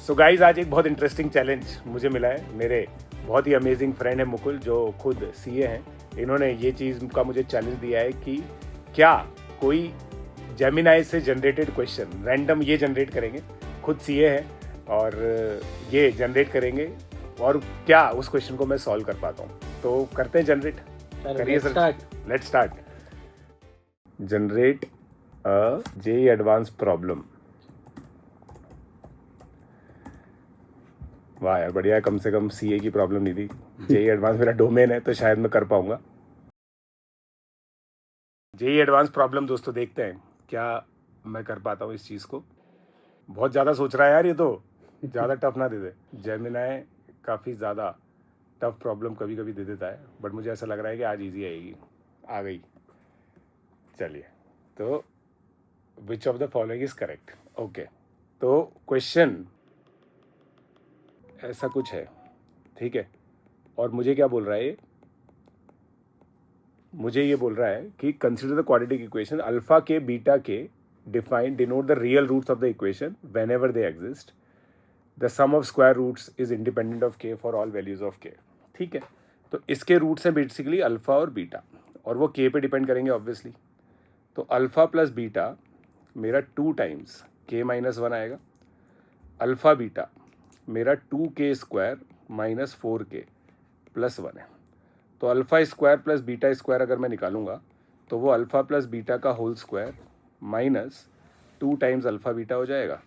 So guys आज एक बहुत इंटरेस्टिंग चैलेंज मुझे मिला है। मेरे बहुत ही अमेजिंग फ्रेंड है मुकुल, जो खुद सीए हैं। इन्होंने ये चीज़ का मुझे चैलेंज दिया है कि क्या कोई जेमिनाई से जनरेटेड क्वेश्चन रैंडम ये जनरेट करेंगे। खुद सीए हैं और ये जनरेट करेंगे और क्या उस क्वेश्चन को मैं सॉल्व कर पाता हूँ। तो करते हैं जनरेट। करिए sir, let's start. Generate a JEE advance problem. वाह यार, बढ़िया है। कम से कम सीए की प्रॉब्लम नहीं थी। जेईई एडवांस मेरा डोमेन है तो शायद मैं कर पाऊंगा। जेईई एडवांस प्रॉब्लम दोस्तों, देखते हैं क्या मैं कर पाता हूँ इस चीज़ को। बहुत ज़्यादा सोच रहा है यार, ये तो ज़्यादा टफ ना दे दे। जेमिनाई काफ़ी ज़्यादा टफ प्रॉब्लम कभी कभी दे देता है, बट मुझे ऐसा लग रहा है कि आज इजी आएगी। आ गई। चलिए, तो which of the following is correct. Okay, तो क्वेश्चन ऐसा कुछ है, ठीक है। और मुझे क्या बोल रहा है, मुझे ये बोल रहा है कि consider the quadratic equation alpha k beta k define denote the real roots of the equation whenever they exist. The sum of square roots is independent of k for all values of k. ठीक है, तो इसके roots हैं basically alpha और beta, और वो के पे डिपेंड करेंगे ऑब्वियसली। तो अल्फा प्लस बीटा मेरा 2 टाइम्स के माइनस 1 आएगा। अल्फा बीटा मेरा 2k square minus 4k plus 1 है। तो alpha square plus beta square अगर मैं निकालूंगा तो वो अल्फ़ा प्लस बीटा का whole square minus 2 times alpha beta हो जाएगा।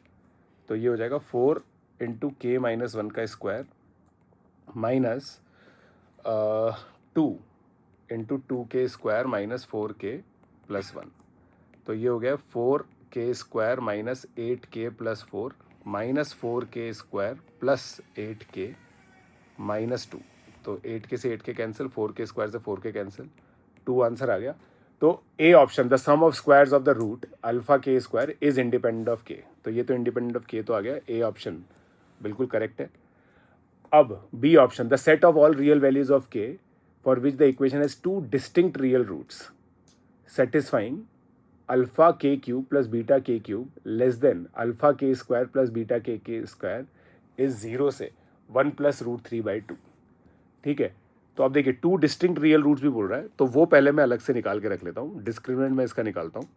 तो ये हो जाएगा 4 इंटू के माइनस 1 का square minus 2 into 2k square minus 4k plus 1। तो ये हो गया 4k square minus 8k plus 4 minus 4k square plus 8k minus 2। तो 8k से 8k कैंसिल, 4k स्क्वायर से 4k कैंसिल, 2 आंसर आ गया। तो A option, the sum of squares of the root alpha के square is independent of k. तो ये तो इंडिपेंडेंट ऑफ के तो आ गया, ए ऑप्शन बिल्कुल करेक्ट है। अब B option, the set of all real values of k for which the equation has 2 distinct real roots satisfying alpha के cube plus beta के क्यूब लेस देन अल्फा के square plus beta के square is 0 से 1 plus root 3/2। ठीक है, तो अब देखिए 2 डिस्टिंक्ट रियल रूट्स भी बोल रहा है, तो वो पहले मैं अलग से निकाल के रख लेता हूँ। डिस्क्रिमिनेंट में इसका निकालता हूँ।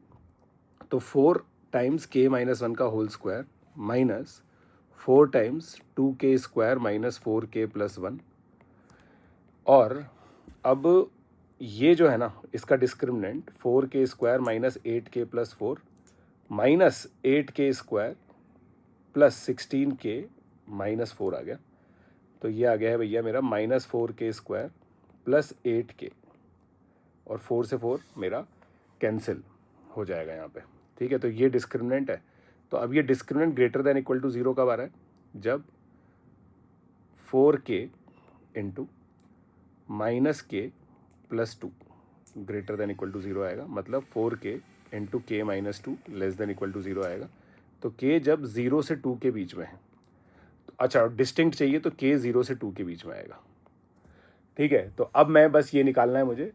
तो 4 टाइम्स के माइनस 1 का whole square minus 4 times 2k square minus 4k plus 1। और अब ये जो है ना, इसका discriminant 4k square minus 8k plus 4 minus 8k square plus 16k minus 4 आ गया। तो ये आ गया है भैया मेरा minus 4k square plus 8k, और 4 से 4 मेरा कैंसिल हो जाएगा यहाँ पे। ठीक है, तो ये डिस्क्रिमिनेंट है। तो अब ये discriminant greater than equal to 0 कब आ रहा है, जब 4k into minus k plus 2 greater than equal to 0 आएगा। मतलब 4k into k minus 2 less than equal to 0 आएगा। तो k जब 0 से 2 के बीच में है, अच्छा डिस्टिंक्ट चाहिए तो k 0 से 2 के बीच में आएगा। ठीक है, तो अब मैं बस ये निकालना है मुझे,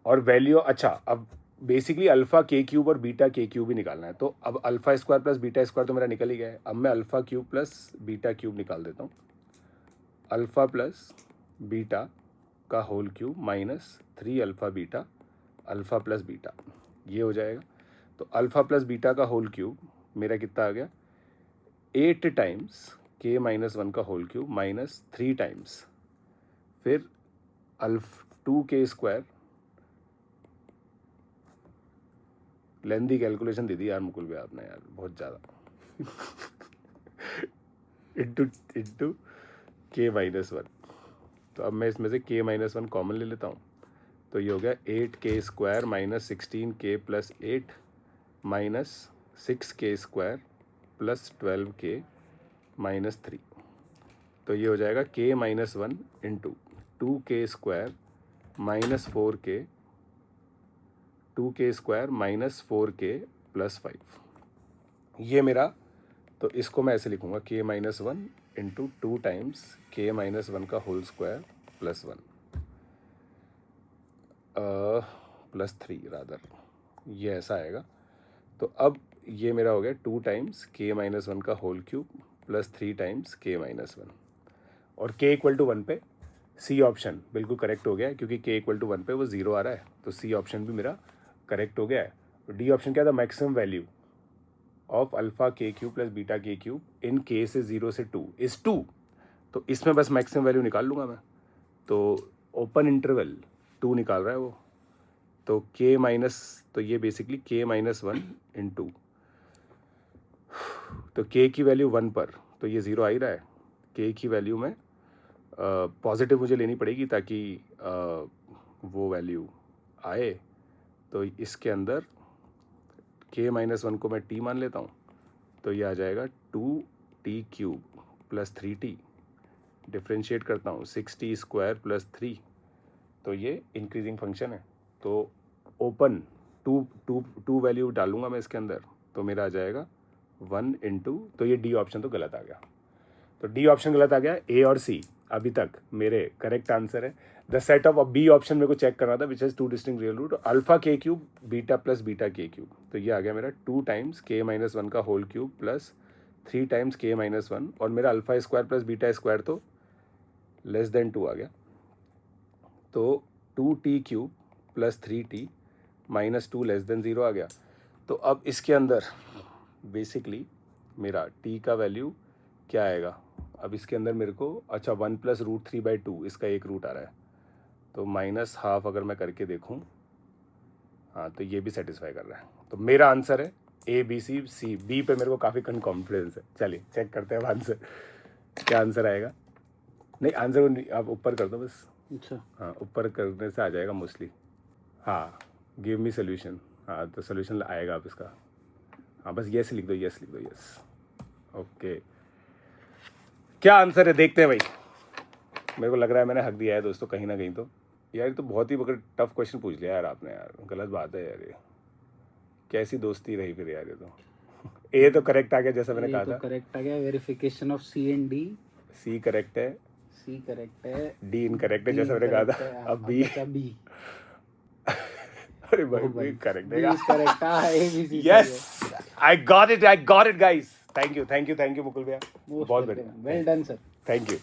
और वैल्यू, अच्छा अब बेसिकली अल्फा के क्यूब और बीटा के क्यूब ही निकालना है। तो अब alpha square plus beta square तो मेरा निकल ही गया है। अब मैं alpha cube plus beta cube निकाल देता हूँ। अल्फा प्लस बीटा का whole cube minus 3 alpha beta alpha plus beta, ये हो जाएगा। तो अल्फा प्लस बीटा का होल क्यूब मेरा कितना आ गया, 8 टाइम्स के माइनस 1 का होल क्यूब माइनस 3 टाइम्स फिर 2k स्क्वायर, लेंदी कैलकुलेशन दे दी यार मुकुल भी आपने यार, बहुत ज़्यादा इंटू के माइनस 1। तो अब मैं इसमें से के माइनस 1 कॉमन ले लेता हूँ। तो ये हो गया 8k square minus 16k plus 8 minus 6k square plus 12k minus 3। तो ये हो जाएगा k minus 1 into 2k square minus 4k 2k square minus 4k plus 5। ये मेरा, तो इसको मैं ऐसे लिखूँगा k minus 1 into 2 times k minus 1 का whole square plus 1 plus 3 rather, ये ऐसा आएगा। तो अब ये मेरा हो गया 2 टाइम्स k माइनस 1 का whole cube plus 3 times k minus 1 और k इक्वल टू 1 पे सी ऑप्शन बिल्कुल करेक्ट हो गया है क्योंकि k इक्वल टू 1 पे वो 0 आ रहा है, तो सी ऑप्शन भी मेरा करेक्ट हो गया है। डी ऑप्शन क्या था, मैक्सिमम वैल्यू ऑफ अल्फा के क्यूब प्लस बीटा के क्यूब इन के से 0 से 2 इज़ 2, तो इसमें बस मैक्सिमम वैल्यू निकाल लूँगा मैं, तो ओपन इंटरवल 2 निकाल रहा है वो, तो k माइनस, तो ये बेसिकली k माइनस 1 इन 2, तो k की वैल्यू 1 पर, तो ये 0 आ ही रहा है। k की वैल्यू में पॉजिटिव मुझे लेनी पड़ेगी ताकि वो वैल्यू आए, तो इसके अंदर k माइनस 1 को मैं t मान लेता हूँ, तो ये आ जाएगा 2t cube plus 3t, differentiate करता हूँ 6t स्क्वायर प्लस 3, तो ये इंक्रीजिंग फंक्शन है, तो ओपन टू वैल्यू डालूंगा मैं इसके अंदर, तो मेरा आ जाएगा 1 इंटू, तो ये डी ऑप्शन तो गलत आ गया, तो डी ऑप्शन गलत आ गया। ए और सी अभी तक मेरे करेक्ट आंसर है। The set of B option मेरे को चेक करना था which has 2 distinct real root, alpha के क्यूब बीटा प्लस बीटा के क्यूब, तो ये आ गया मेरा 2 टाइम्स k माइनस 1 का whole cube plus 3 times k minus 1, और मेरा alpha square plus beta square तो लेस देन 2 आ गया, तो 2t cube plus 3t minus 2 less than 0 आ गया। तो अब इसके अंदर बेसिकली मेरा t का वैल्यू क्या आएगा, अब इसके अंदर मेरे को अच्छा 1 प्लस रूट 3/2 इसका एक रूट आ रहा है, तो माइनस हाफ अगर मैं करके देखूं, हाँ तो ये भी सेटिस्फाई कर रहा है, तो मेरा आंसर है A B C C. B पे मेरे को काफ़ी कॉन्फिडेंस है। चलिए चेक करते हैं अब आंसर क्या आंसर आएगा। नहीं आंसर आप ऊपर कर दो बस, अच्छा हाँ ऊपर करने से आ जाएगा मोस्टली। हाँ गिव मी सोल्यूशन, हाँ तो सोल्यूशन आएगा आप इसका, हाँ बस यस लिख दो, यस लिख दो, यस। ओके क्या आंसर है देखते हैं भाई, मेरे को लग रहा है मैंने हक दिया है दोस्तों कहीं ना कहीं, तो यार ये तो बहुत ही मगर टफ क्वेश्चन पूछ लिया यार आपने, यार गलत बात है यार, ये कैसी दोस्ती रही फिर यार, ये तो ए तो करेक्ट आ गया जैसा मैंने कहा था, करेक्ट आ गया। Verification of C and D, C correct है, सी करेक्ट है, डी इनकरेक्ट है जैसा मैंने कहा था, अब बी बी अरे भाई करेक्ट है, करेक्ट है, A B C. Yes I got it guys, thank you Mukul भैया, बहुत बढ़िया, well done sir, thank you.